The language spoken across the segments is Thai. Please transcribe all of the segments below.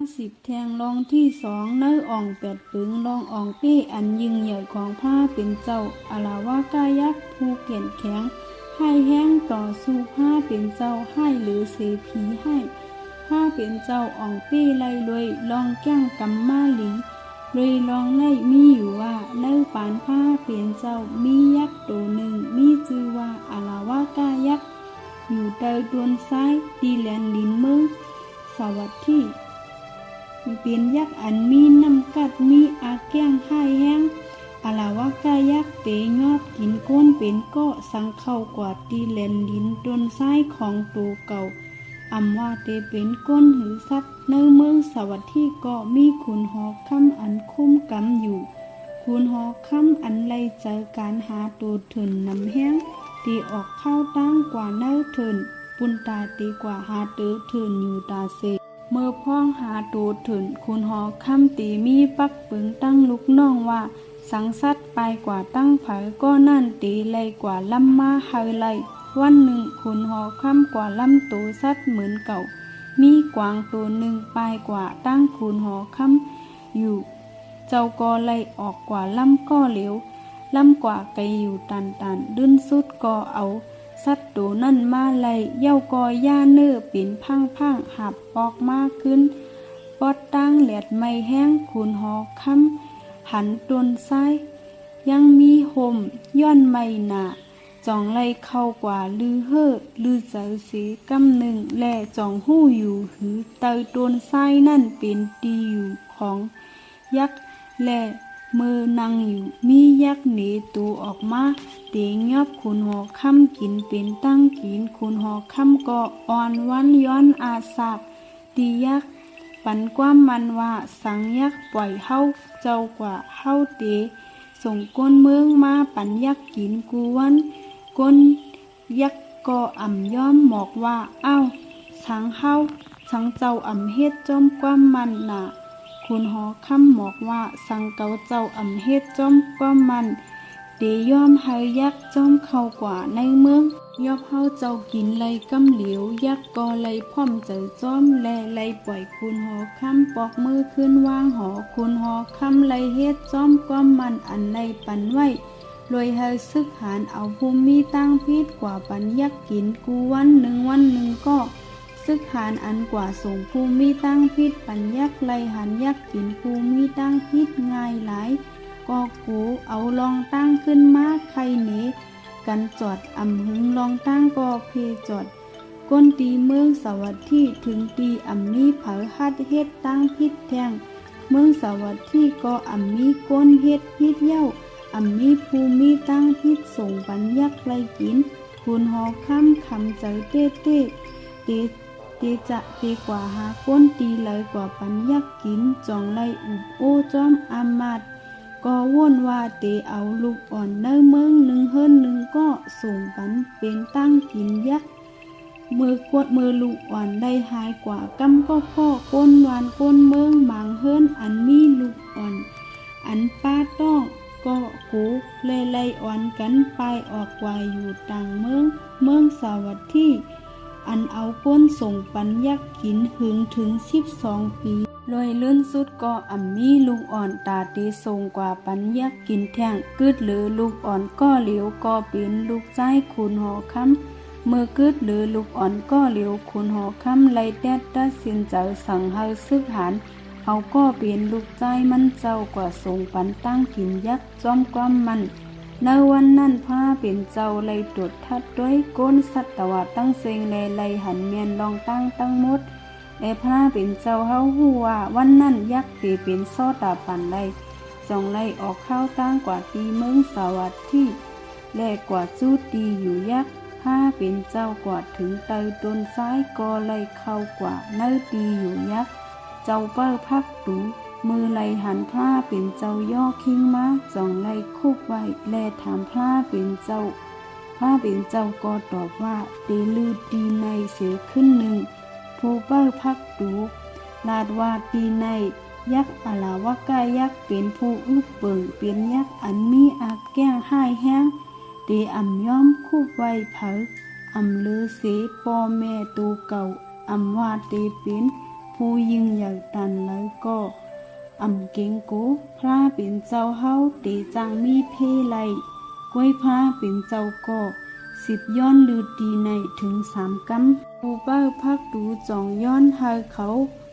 10 แทงรองที่2เนื้ออ่อง8 ปึงรองอ่องเป้อันยิ่งใหญ่ของผ้าเป็นเจ้าอลาวากายักษ์ผู้เก่งแข็งให้แห้งต่อสู้ผ้าเป็นเจ้าให้หรือเสผีให้ผ้าเป็นเจ้าอ่องเป้ไล่รวยลองแก้งกำมาหลีรวยลองไล่มีอยู่ว่าเนื้อปานผ้าเป็นเจ้ามียักษ์ตัวหนึ่งมีชื่อว่าอลาวากายักษ์อยู่เตยดวนซ้ายดีแลนดินเมืองสวัสดีเป็นยักษ์อันมีน้ำกัดมีอาแก้งให้แห้งอลาวากายักษ์เตยอบกินก้นเป็นก็สังเข้ากว่าตีแลนดินต้นซ้ายของตัวเก่าอำว่าเตเป็นก้นหือซัดในเมืองสวัสดีก็มีขุนหอคำอันคุ้มกำอยู่ขุนหอคำอันไล่เจอการหาตัวถึนนำแห้งตีออกเข้าตั้งกว่าเนื้อถึนปุนตาตีกว่าหาเตอถึนอยู่ตาเซเมื่อพ้องหาตูถึนคุณหอคำตีมีปักปึงตั้งลูกน้องว่าสังสัตไปกว่าตั้งเผาก็นั่นตีไลกว่าลำมาเฮาไลวันหนึ่งคุณหอคำกว่าลำตูสัตเหมือนเก่ามีกวางตัวหนึ่งไปกว่าตั้งคุณหอคำอยู่เจ้าก็ไลออกกว่าลำก็เหลวลำกว่าไกอยู่ตันดึนสุดก็เอาสัตว์ตัวนั่นมาไล่เย้ากอย่าเนื้อเป็นพังหับออกมาขึ้นปอดตั้งแหลดไม่แห้งขุนหอคำหันตนซ้ายยังมีห่มย้อนไม่หนาจ่องไล่เข้ากว่าลือเฮ่อลือเจอสีกำหนึ่งแล่จ่องหู้อยู่หือเตยตนซ้ายนั่นเป็นตีอยู่ของยักษ์แล่มือนางอยู่มียักษ์หนีตัวออกมาเตียงยอบคุณหอคำกินเป็นตั้งกินคุณหอคำก็อ่อนวันย้อนอาสาบตียักษ์ปันความมันว่าสังยักษ์ปล่อยเฮาเจ้ากว่าเฮาเตส่งก้นเมืองมาปันยักษ์กินกูวันก้นยักษ์ก็อ่ำย้อมหมอกว่าอ้าวสังเฮาสังเจ้าอ่ำเฮ็ดจอมความมันหนาคุณหอคำหมอกว่าสังเกาเจ้าอ่ำเฮ็ดจอมความมันเดย่อมเฮายักษ์จอมเข้ากว่าในเมืองยอบเฮาเจ้ากินไลกำเหลียวยักษ์ก็ไลพ่อมเจอจอมแลไลปล่อยคุณหอคำปอกมือขึ้นวางหอคุณหอคำไลเฮ็ดจอมความมันอันไลปันไว้รวยเฮาซึกหานเอาภูมิมีตั้งพิษกว่าปันยักษ์กินกูวันหนึ่งก็ซึกหานอันกว่าส่งภูมิมีตั้งพิษปันยักษ์ไลหันยักษ์กินภูมิมีตั้งพิษง่ายหลายก็กูเอาลองตั้งขึ้นมาใครเหนกันจอดอำหึงลองตั้งก็เพจอดก้นตีเมืองสวัสดีถึงตีอำมีเผาฮัดเฮ็ดตั้งพิษแทงเมืองสวัสดีก็อำมีก้นเฮ็ดพิษเย้าอำมีภูมิตั้งพิษส่งปัญญักไลกินคุณหอคำใจเต้เจะเตกว่าหาก้นตีเลยกว่าปัญญักกินจองไลอุบโอจอมอามาดก็ว่นว่าเตเอาลูกอ่อนเนื้อเมืองหนึ่งเฮิรนหนึ่งก็ส่งปันเป็นตั้งกินยักษ์มือกวดมือลูกอ่อนได้หายกว่ากำก็พ่อก้นหวานก้นเมืองหมางเฮิรนอันมีลูกอ่อนอันป้าต้องก็กูไล่อ่อนกันไปออกกว่าอยู่ต่างเมืองสวัสดีอันเอาก้นส่งปัญญักกินหึงถึง12 ปีลอยเลื่อนสุดก็อ่ำมีลูกอ่อนตาตีทรงกว่าปัญญักกินแท่งกึดหรือลูกอ่อนก็เหลียวก็เป็นลูกใจคุณหอคำเมื่อกึดหรือลูกอ่อนก็เหลียวคุณหอคำไล่แดดตัดสินใจสั่งเฮาซึกหานเอาก็เป็นลูกใจมันเจ้ากว่าส่งปันตั้งกินยักษ์จอมความมันในวันนั้นพาเป็นเจ้าไล่ตรวจทัดด้วยก้นสัตวะตั้งเซงแลไล่หันเมียนลองตั้งมดและพาเป็นเจ้าเฮาฮู้ว่าวันนั้นยักษ์ตีเป็นซอตาปันไล่จองไล่ออกเข้าตั้งกว่าตีเมืองสวัสดีและกว่าจู้ตีอยู่ยักษ์พาเป็นเจ้ากว่าถึงเตยต้นซ้ายก็ไล่เข้ากว่าเนื้อตีอยู่ยักษ์เจ้าเป้าพักตูมือไล่หันผ้าเป็นเจ้าย่อคิงมาจองไล่คุบไว้แลถามผ้าเป็นเจ้าก็ตอบว่าเตลือตีในเสียขึ้นหนึ่งผู้เป้าพักตูลาดว่าตีในยักษ์อลาวากายักษ์เป็นผู้อุบเบิงเป็นยักษ์อันมีอาแก้งห้ายแห้งเตอ่ำย้อมคุบไว้เผาอ่ำเลือเสปอแม่ตูเก่าอ่ำว่าเตเป็นผ ผู้ยิ่งใหญ่ตันแล้วก็อำเก่งโกพระเป็นเจ้าเฮาเตจังมีเพไลก้วยพระเป็นเจ้าก็10ย้อนลือตีในถึง3กำผู้เป้าพักดูจ่องย้อนหาเขา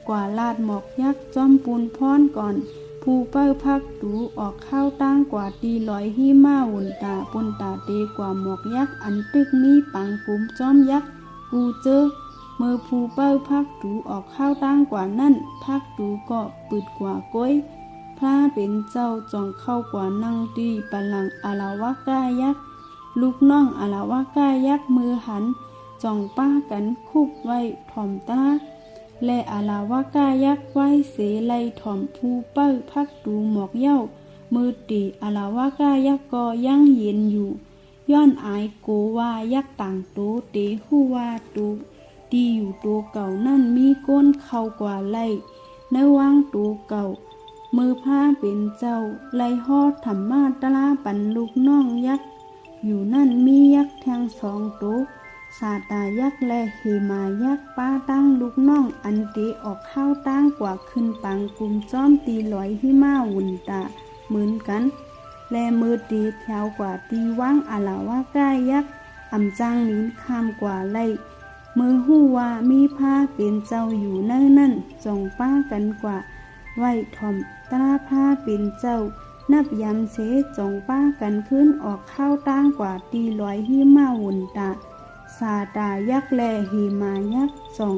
กว่าลาดหมอกยักษ์จอมปูนพรก่อนผู้เป้าพักดูออกข้าวตั้งกว่าตีลอยหิม้าวุ่นตาปุนตาเตกว่าหมอกยักษ์อันตึกมีปังกุมจอมยักษ์กูเจอเมื่อผู้เป้าพักดูออกข้าวตั้งกว่านั่นพักดูก็ปืดกว่าก้อยพระเป็นเจ้าจ่องเข้ากว่านั่งตีปะลังอาลาวะกายักษ์ลูกน้องอาลาวะกายักษ์มือหันจ่องป้ากันคุบไว้ถ่อมตาและอาลาวะกายักษ์ไว้เสไลถ่อมผู้เป้าพักดูหมอกเย้ามือตีอาลาวะกายักษ์ก็ยังเย็นอยู่ย้อนอายโกว่ายักษ์ต่างโตเตหู้ว่าตูดีอยู่ตัวเก่านั่นมีก้นเข้ากว่าไล่ในวางตัวเก่ามือผ้าเป็นเจ้าไล่ฮอดธรรมาตลาปันลูกน้องยักษ์อยู่นั่นมียักษ์แทง2ตัวสาตายักษ์และเหมายักษ์ป้าตั้งลูกน้องอันเตออกข้าวตั้งกว่าขึ้นปังกุมจ้อมตีลอยหิม้าวุ่นตาเหมือนกันและมือตีแถวกว่าตีว่างอาลาวะก้ายักษ์อ่ำจางลิ้นข้ามกว่าไล่มือหู้ว่ามีผ้าเป็นเจ้าอยู่นั่นจ่องป้ากันกว่าไว้ถ่อมตราผ้าเป็นเจ้านับยำเสจ่องป้ากันขึ้นออกข้าวตั้งกว่าตีลอยหิม้าวุ่นตาสาตายักษ์และเหมายักษ์จ่อง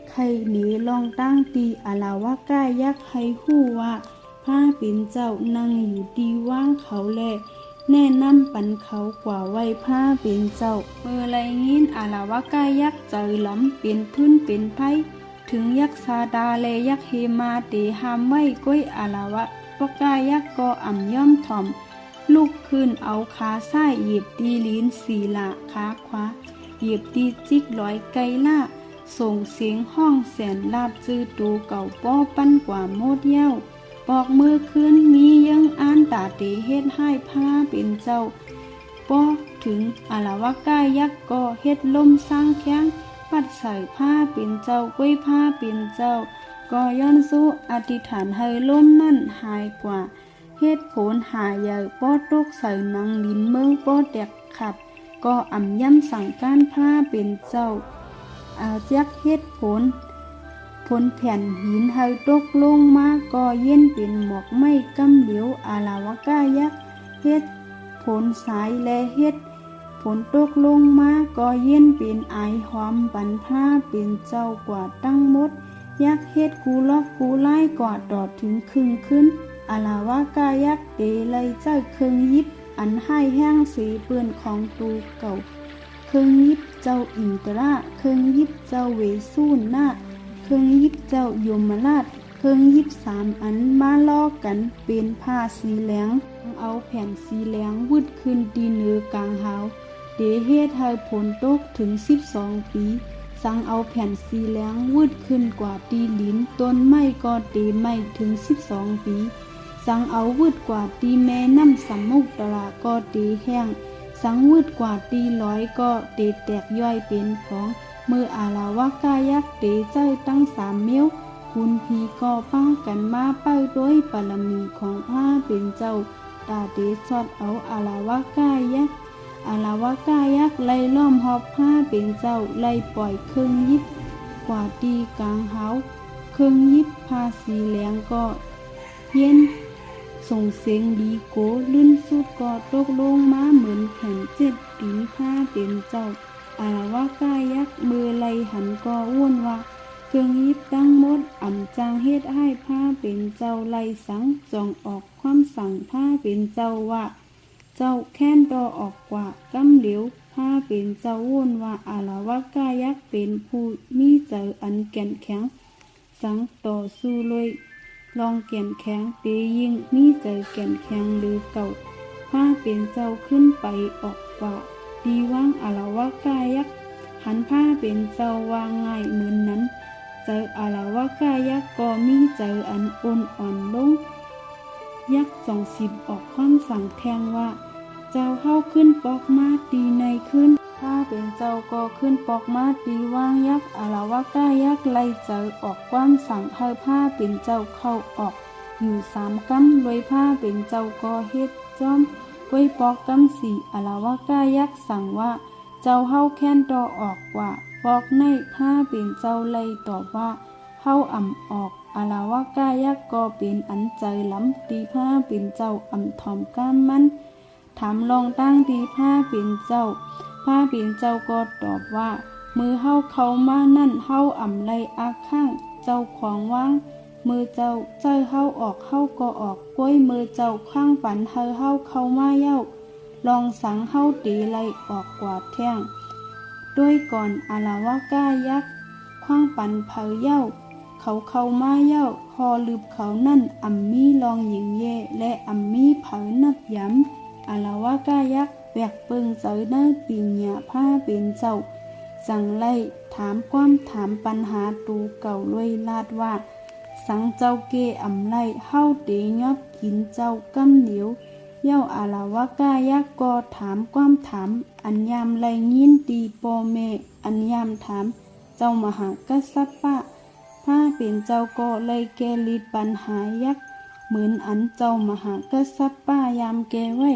ใครหนีลองตั้งตีอาลาวะก้ายักษ์ให้หู้ว่าผ้าเป็นเจ้านั่งอยู่ตีว่างเขาแลแนะนำปันเขากว่าไว้ผ้าเป็นเจ้าเมื่อไรงินอาลาวะกายักษ์เจอหล้ำเป็นพื้นเป็นไผ่ถึงยักษ์ซาดาและยักษ์เฮมาเตหามไว้ก้อยอาลาวะกายักษ์ก็อ่ำย่อมถ่อมลุกขึ้นเอาขาซ้ายเหยียบตีลิ้นสีละขาขวาเหยียบตีจิกลอยไกลล่าส่งเสียงห้องแสนลาบจื้อตูเก่าป้อปั้นกว่าโมดเย้าปอกมือขึ้นมียังอ่านตาเตเฮ็ดให้พระเป็นเจ้าป้อถึงอาลาวะกายักษ์ก็เฮ็ดล่มสร้างแข้งปัดใส่ผ้าเป็นเจ้าก้วยผ้าเป็นเจ้าก็ย้อนสู้อธิษฐานให้ล่มนั่นหายกว่าเฮ็ดโผนหาใหญ่ป้อตกใส่นังลิ้นเมืองป้อแตกขับก็อ่ำย่ำสั่งการผ้าเป็นเจ้ายักษ์เฮ็ดผลแผ่นหินให้ตกลงมาก็เย็นเป็นหมอกไม่กำเหลียวอาลาวะกายักษ์เฮ็ดผลสายและเฮ็ดผลตกลงมาก็เย็นเป็นไอหอมบันพระเป็นเจ้ากว่าตั้งมดยักษ์เฮ็ดกูลอกกูไล่กว่าดอดถึงครึ่งขึ้นอาลาวะกายักษ์เตเลยเจ้าเคืองยิบอันให้แห้งสีเปื้อนของตูเก่าเคืองยิบเจ้าอินตราเคืองยิบเจ้าเวสูนนาเครื่องยิบเจ้ายมราชเครื่องยิบ3อันมาล้อกันเป็นผ้าสีเหลืองเอาแผ่นสีเหลืองวืดขึ้นตีเหนือกลางหาวเดเฮ็ดให้ผลตกถึง12ปีสั่งเอาแผ่นสีเหลืองวืดขึ้นกว่าตีลิ้นต้นไม้ก็เตไม้ถึง12ปีสั่งเอาวืดกว่าตีแม่น้ำสำมุกตลาก็เตแห้งสั่งวืดกว่าตีร้อยก็เตแตกย่อยเป็นของเมื่ออาลาวะกายักษ์เตเจ้าตั้ง3เมี้ยวคุณพีก็ป้ากันมาเป้าด้วยบารมีของพระเป็นเจ้าตาเตชอดเอาอาลาวะกายักษ์อาลาวะกายักษ์ไล่ล้อมหอบพระเป็นเจ้าไล่ปล่อยเครื่องยิบกว่าตีกลางเฮาเครื่องยิบผ้าสีเหลืองก็เย็นส่งเสียงดีโกลื่นสุดก็ตกลงมาเหมือนแผ่น7ดินผ้าเป็นเจ้าอาลาวะกายักษ์มือไล่หันก็อ้วนว่าเครื่องยิบตั้งมดอ่ำจางเฮ็ดให้ผ้าเป็นเจ้าไล่สังจองออกความสั่งผ้าเป็นเจ้าว่าเจ้าแค้นต่อออกกว่ากำเหลียวผ้าเป็นเจ้าอ้วนว่าอาลาวะกายักษ์เป็นผู้มีใจอันแก่นแข็งสังต่อสู้เลยลองแก่นแข็งเตยิ่งมีใจแก่นแข็งหรือเก่าผ้าเป็นเจ้าขึ้นไปออกกว่าดีว่างอาลาวะกายักษ์หันผ้าเป็นเจ้าวางง่ายเหมือนนั้นเจออาลาวะกายักษ์ก็มีใจอันอ่อนลงยักษ์20ออกความสั่งแทงว่าเจ้าเข้าขึ้นปอกมาตีในขึ้น ผ้าเป็นเจ้าก็ขึ้นปอกมาตีว่างยักษ์อาลาวากายักษ์ไล่เจอออกความสั่งให้ผ้าเป็นเจ้าเข้าออกอยู่3 กำรวยผ้าเป็นเจ้าก็เฮ็ดจ้อมก้วยปอกกำ4อาลาวากายักษ์สั่งว่าเจ้าเฮาแค้นต่อออกกว่าปอกในผ้าเป็นเจ้าไล่ตอบว่าเฮาอ่ำออกอาลาวากายักษ์ก็เป็นอันใจล้ำตีผ้าเป็นเจ้าอ่ำถอมก้ามมันถามลองตั้งตีผ้าเป็นเจ้าผ้าเป็นเจ้าก็ตอบว่ามือเฮาเข้ามานั่นเฮาอ่ำไล่อาข้างเจ้าของว่างมือเจ้าเจ้าเฮาออกเฮาก็ออกก้วยมือเจ้าข้างปันเฮาเข้ามาเย้าลองสังเฮาตีไล่ออกกว่าแท่งด้วยก่อนอาลาวากายักษ์ขว้างปันเผาเย้าเขาเข้ามาเย้าพอลืบเขานั่นอ่ำมีลองหญิงเย่และอ่ำมีเผานับย้ำอาลาวากายักษ์แบกเปิงเจอเนื้อปีหญ้าผ้าเป็นเจ้าสั่งไล่ถามความถามปัญหาตูเก่าลวยลาดว่าสังเจ้าเกอ่ำไล่เฮาเตยอบกินเจ้ากำเหนียวเย้าอาลาวากายักษ์ก็ถามความถามอันยามไล่ยินตีโปเมอันยามถามเจ้ามหากษัตริย์ป้าผ้าเป็นเจ้าก็เลยแกลิดปัญหายักษ์เหมือนอันเจ้ามหากษัตริย์ป้ายามแกไว้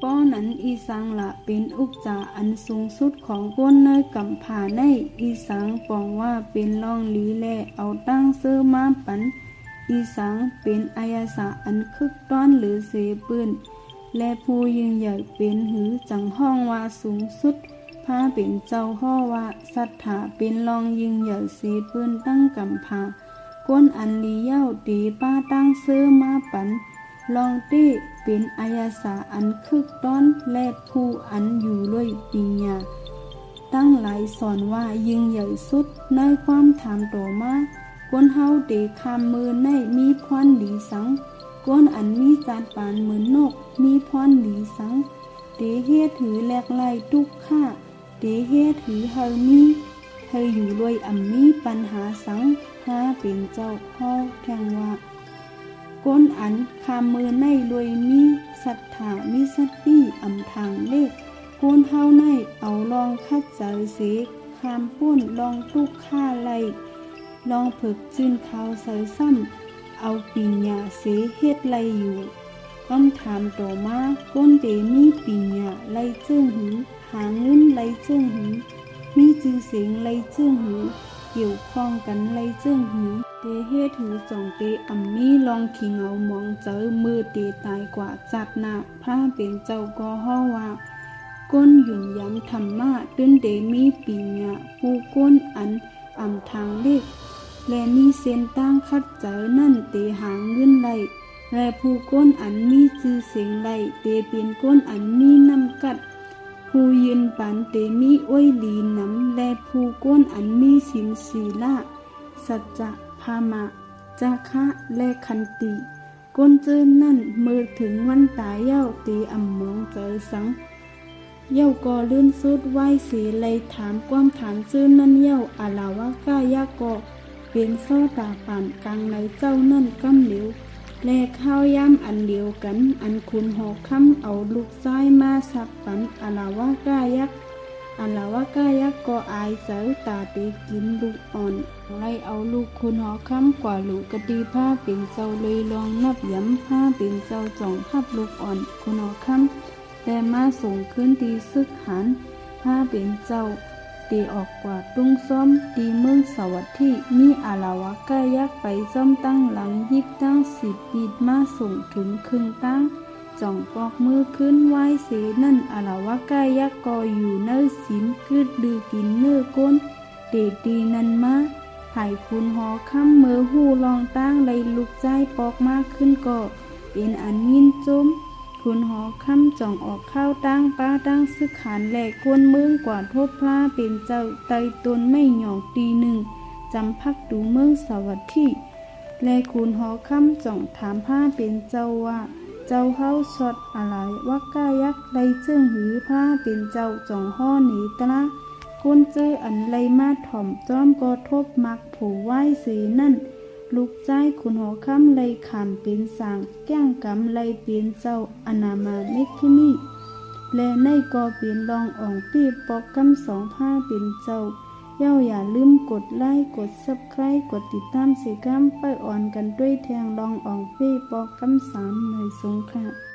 ป้อนั้นอีสังละเป็นอุกจาอันสูงสุดของก้นเนยกำผาในอีสังปองว่าเป็นรองลีแลเอาตั้งเสื้อมาปันอีสังเป็นอายาสาอันคึกต้อนหรือเสปืนและผู้ยิ่งใหญ่เป็นหือจังห้องว่าสูงสุดผ้าเป็นเจ้าห้อว่าสัทธาเป็นรองยิ่งใหญ่เสปืนตั้งกำผาก้นอันลีเย้าตีป้าตั้งเสื้อมาปันลองตี้เป็นอายาสาอันคึกต้อนและผู้อันอยู่ด้วยปิญญาตั้งหลายสอนว่ายิ่งใหญ่สุดในความถามต่อมาก้นเฮาเตคามมือในมีพรหลีสังก้นอันมีจานปานเหมือนนกมีพรหลีสังเตเฮถือแลกไล่ทุกข้าเตเฮถือเฮามีเฮาอยู่ด้วยอัมมีปัญหาสังหาเป็นเจ้าพ่อแทงว่าก้นอันคามมือในรวยมีศรัทธามีสติอำทางเลขก้นเฮาในเอาลองคัดใจเสกคามปุ้นลองทุกข้าไลลองผึกจื้นเขาใส่ซ้ำเอาปิญญาเสเฮ็ดไลอยู่ก้นถามต่อมาก้นเตมีปิญญาไลเจิ้งหือหาเงินไลเจิ้งหือมีจื่อเสียงไลเจิ้งหือเกี่ยวข้องกันไลเจิ้งหือเตเฮถือจ่องเตอัมมีลองขิงเอามองเจอมือเตตายกว่าจัดหน้าผ้าเป็นเจ้าก็ฮ้อว่าก้นหยุ่มย้ำธรรมะตื้นเตมีปีญญาผู้ก้นอันอ่ำทางเล็กและมีเส้นตั้งคัดเจอนั่นเตหางเงินไลและผู้ก้นอันมีจื่อเสียงไลเตเป็นก้นอันมีน้ำกัดผู้ยืนปันเตมีอ้วยลีน้ำและผู้ก้นอันมีศีลศีละสัจจะพามะจาคะและคันติก้นเจิ้นนั่นมือถึงวันตายเย้าตีอ่ำมองเจอสังเย้าก็ลื่นสุดไหวเสียเลยถามความถามเจิ้นนั่นเย้าอาลาวากายะก็เป็นโซตาป่านกลางในเจ้านั่นกำเหลวและข้าวย่ำอันเดียวกันอันคุณหอกคำเอาลูกซ้ายมาสับปันอาลาวากายักอาลาวากายักก็อายเสือตาเตกินลูกอ่อนไล่เอาลูกคุณหอคำกว่าลูกกะดีผ้าเป็นเจ้าเลยลองนับย้ำผ้าเป็นเจ้าจ่องพับลูกอ่อนคุณหอคำแต่มาส่งขึ้นตีซึกหันผ้าเป็นเจ้าตีออกกว่าตุ้งซ้อมตีเมืองสวัสดิ์มีอาลาวากายักไปซ้อมตั้งหลังยิบตั้ง10 ปีมาส่งถึงครึ่งตั้งจ่องปอกมือขึ้นไหวเสนั่นอาลาวากายักก็อยู่เนื้อสินกึดดือกินเนื้อก้นเตตีนันมาไผ่คุณหอคำมือหูลองตั้งเลยลุกใจปอกมากขึ้นก็เป็นอันยินจมคุณหอคำจ่องออกข้าวตั้งป้าตั้งซึกขานแหลกกวนเมืองกว่าทบพลาเป็นเจ้าไตตนไม่หยอกตีหนึ่งจำพักดูเมืองสวัสดิ์และคุณหอคำจ่องถามผ้าเป็นเจ้าว่าเจ้าเฮาสดอะไรวักกายักไลเจิ้งหือผ้าเป็นเจ้าจ่องห่อหนีตะก้นเจออันไลมาถ่อมจ้อมก็ทบมักผูไหวเสนั่นลูกใจคุณหอคำไลขำเป็นสางแก้งกำไลเป็นเจ้าอนามาเมคิมี และในก็เป็นรองอ่องปี้ปอกกำ2ผ้าเป็นเจ้าเย้าอย่าลืมกดไลค์กดซับสไครต์กดติดตามเสียกัมไปอ่อนกันด้วยแทงรองอ่องปี้ปอกกำ3ในสงค่ะ